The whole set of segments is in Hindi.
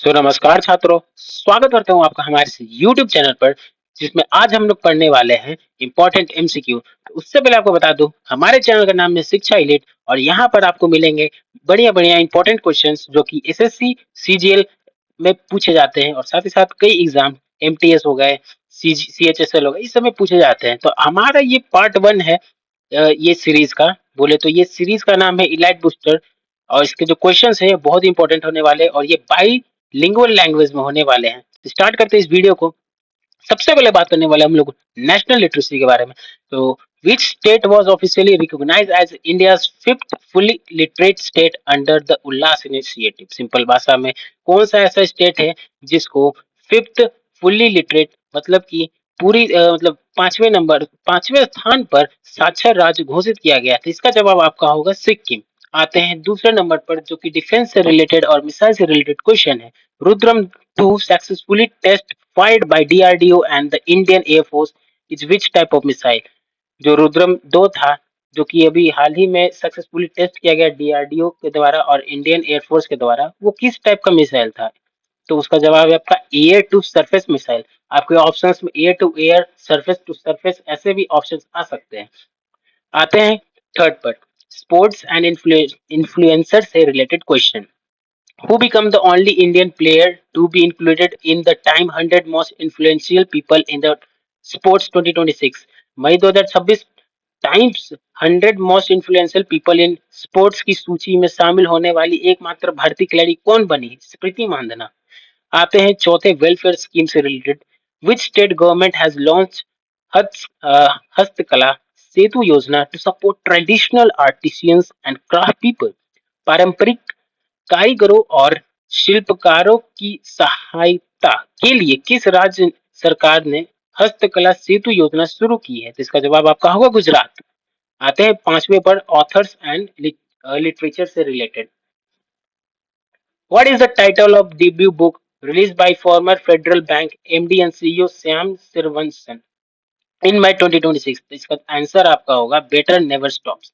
नमस्कार छात्रों, स्वागत करता हूँ आपका हमारे इस YouTube चैनल पर, जिसमें आज हम लोग पढ़ने वाले हैं इम्पोर्टेंट एमसीक्यू। तो उससे पहले आपको बता दूं, हमारे चैनल का नाम है शिक्षा इलिट और यहाँ पर आपको मिलेंगे बढ़िया बढ़िया इंपॉर्टेंट क्वेश्चंस जो कि एसएससी सीजीएल में पूछे जाते हैं और साथ ही साथ कई एग्जाम एमटीएस हो गए, सीएचएसएल हो गए, इस सब में पूछे जाते हैं। तो हमारा ये पार्ट 1 है ये सीरीज का। बोले तो ये सीरीज का नाम है इलाइट बूस्टर और इसके जो क्वेश्चंस हैं बहुत इंपॉर्टेंट होने वाले हैं और ये बाई लिंगुअल लैंग्वेज में होने वाले हैं। स्टार्ट करते हैं इस वीडियो को। सबसे पहले बात करने वाले हम लोग नेशनल लिटरेसी के बारे में। तो which state was officially recognized as India's fifth fully literate state under the Ullas initiative. Simple भाषा में कौन सा ऐसा स्टेट है जिसको फिफ्थ फुल्ली लिटरेट मतलब कि पूरी मतलब पांचवें स्थान पर साक्षर राज्य घोषित किया गया था? इसका जवाब आपका होगा सिक्किम। आते हैं दूसरे नंबर पर जो कि डिफेंस से रिलेटेड और मिसाइल से रिलेटेड क्वेश्चन है। Rudram 2 successfully test fired by DRDO and the Indian Air Force is which type of missile? जो रुद्रम 2 था, जो कि अभी हाल ही में सक्सेसफुली टेस्ट किया गया डीआरडीओ के द्वारा और इंडियन एयरफोर्स के द्वारा, वो किस टाइप का मिसाइल था? तो उसका जवाब है आपका एयर टू सरफेस मिसाइल। आपके ऑप्शंस में air to air, surface to surface ऐसे भी ऑप्शंस आ सकते हैं। आते हैं थर्ड पर, स्पोर्ट्स एंड इन्फ्लुएंसर से related question. Who became the only Indian player to be included in the Time 100 Most Influential People in the Sports 2026? मई 2026 Times 100 most influential people in sports की सूची में शामिल होने वाली एकमात्र भारतीय खिलाड़ी कौन बनी? स्मृति मानधना। आते हैं चौथे वेलफेयर स्कीम से related. Which state government has launch Hastkala Setu Yojana to support traditional artisans and craft people? पारंपरिक कारीगरों और शिल्पकारों की सहायता के लिए किस राज्य सरकार ने हस्तकला सेतु योजना शुरू की है? तो इसका जवाब आपका होगा गुजरात। आते हैं पांचवें पर, ऑथर्स एंड लिटरेचर से related. What is the title of debut book release by former Federal Bank MD and CEO Shyam Srivanshan in May 2026? तो इसका आंसर आपका होगा बेटर नेवर स्टॉप्स।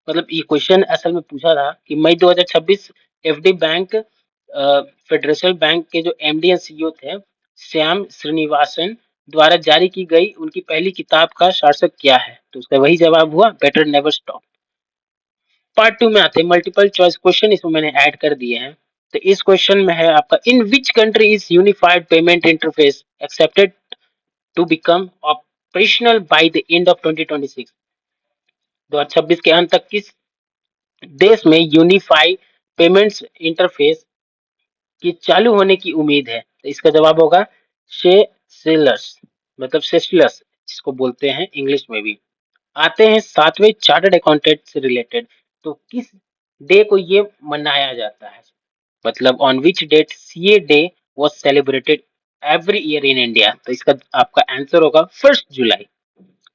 मतलब ये क्वेश्चन असल में पूछा था कि मई 2026 एफडी बैंक फेडरल बैंक के जो एमडी एंड सीईओ थे श्याम श्रीनिवासन द्वारा जारी की गई उनकी पहली किताब का शीर्षक क्या है? तो उसका वही जवाब हुआ बेटर नेवर स्टॉप। पार्ट 2 में आते हैं मल्टीपल चॉइस क्वेश्चन, इसमें मैंने ऐड कर दिए हैं। तो इस क्वेश्चन में है आपका, in which country is Unified Payment Interface expected to become operational by the end of 2026? 2026 के अंत तक किस देश में यूनिफाइड पेमेंट्स इंटरफेस की चालू होने की उम्मीद है? तो इसका जवाब होगा सेशेल्स, मतलब सेशेल्स जिसको बोलते हैं इंग्लिश में भी। आते हैं सातवें चार्टर्ड अकाउंटेंट से रिलेटेड। तो किस डे को ये मनाया जाता है? मतलब on which date CA day was celebrated every year in India? तो इसका आपका आंसर होगा 1 जुलाई।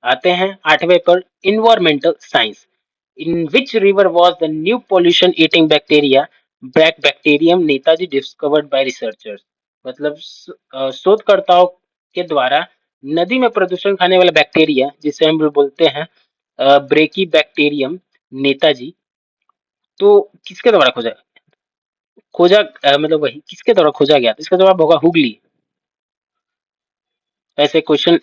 आते हैं आठवें पर, environmental science. In which river was the new pollution eating bacteria black bacterium Netaji discovered by researchers? मतलब शोधकर्ताओं के द्वारा नदी में प्रदूषण खाने वाला बैक्टीरिया जिसे हम लोग बोलते हैं ब्रेकी बैक्टीरियम नेताजी, तो किसके द्वारा मतलब वही किसके द्वारा खोजा गया? तो इसका जवाब होगा हुगली। ऐसे क्वेश्चन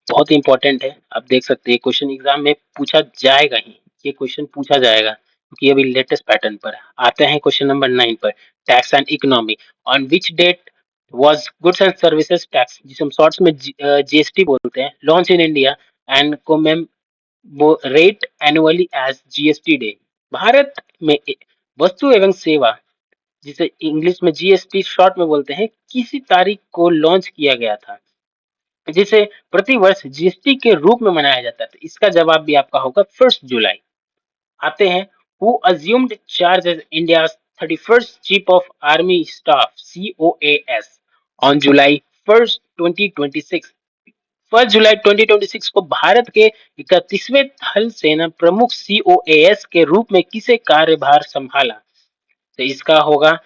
बहुत इंपॉर्टेंट है, आप देख सकते हैं क्वेश्चन एग्जाम में पूछा जाएगा ही, ये क्वेश्चन पूछा जाएगा क्योंकि अभी लेटेस्ट पैटर्न पर है। आते हैं क्वेश्चन नंबर 9 पर, tax and economy. On which date was goods and services tax, जिसे हम शॉर्ट्स में जीएसटी बोलते हैं, launch in India and rate annually as GST day? Bharat में वस्तु एवं सेवा, जिसे इंग्लिश में जीएसटी शॉर्ट में बोलते हैं, किसी तारीख को लॉन्च किया गया था जिसे प्रतिवर्ष जीएसटी के रूप में मनाया जाता है? तो इसका जवाब भी आपका होगा 1 जुलाई। आते हैं, who assumed charge as India's 31st chief of army staff COAS on July 1 2026? 1 जुलाई 2026 को भारत के 31वें थल सेना प्रमुख COAS के रूप में किसे कार्यभार संभाला? तो इसका होगा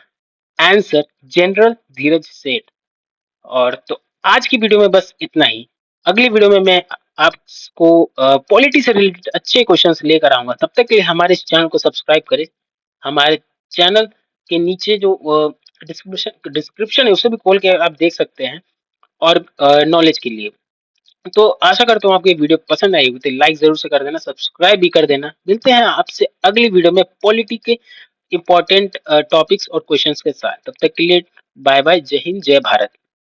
आंसर जनरल धीरज सेठ। और तो आज की वीडियो में बस इतना ही। अगली वीडियो में मैं आपको पॉलिटी से रिलेटेड अच्छे क्वेश्चंस लेकर आऊंगा। तब तक के लिए हमारे इस चैनल को सब्सक्राइब करें। हमारे चैनल के नीचे जो डिस्क्रिप्शन डिस्क्रिप्शन है, उसे भी खोल के आप देख सकते हैं। और नॉलेज के लिए। तो आशा करता हूँ आपको ये वीडियो पसंद आई होगी, तो लाइक जरूर से कर देना, सब्सक्राइब भी कर देना। मिलते हैं आपसे अगली वीडियो में पॉलिटी के इंपॉर्टेंट टॉपिक्स और क्वेश्चंस के साथ। तब तक के लिए बाय बाय, जय हिंद, जय भारत।